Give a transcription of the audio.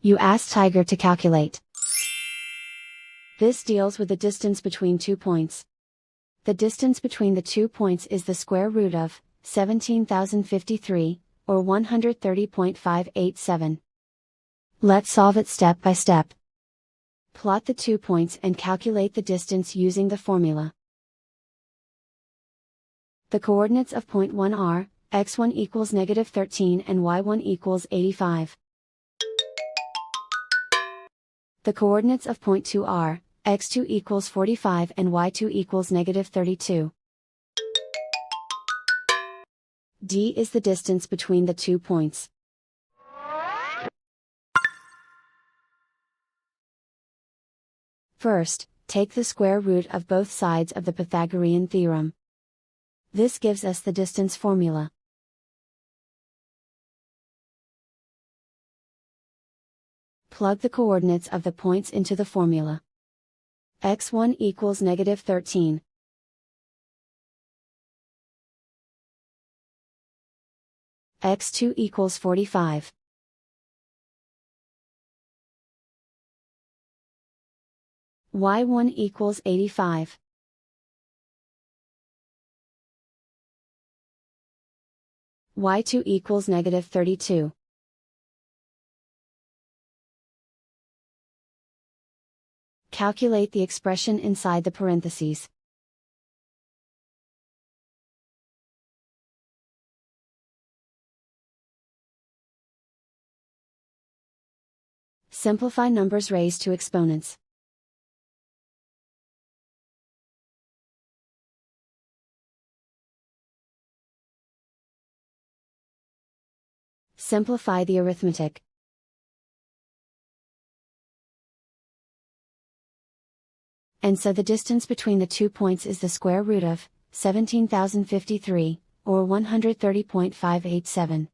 You ask Tiger to calculate. This deals with the distance between 2 points. The distance between the 2 points is the square root of 17,053, or 130.587. Let's solve it step by step. Plot the 2 points and calculate the distance using the formula. The coordinates of point 1 are, x1 equals -13 and y1 equals 85. The coordinates of point 2 are, x2 equals 45 and y2 equals -32. D is the distance between the 2 points. First, take the square root of both sides of the Pythagorean theorem. This gives us the distance formula. Plug the coordinates of the points into the formula. x1 equals -13. x2 equals 45. y1 equals 85. y2 equals -32. Calculate the expression inside the parentheses. Simplify numbers raised to exponents. Simplify the arithmetic. And so the distance between the 2 points is the square root of 17,053, or 130.587.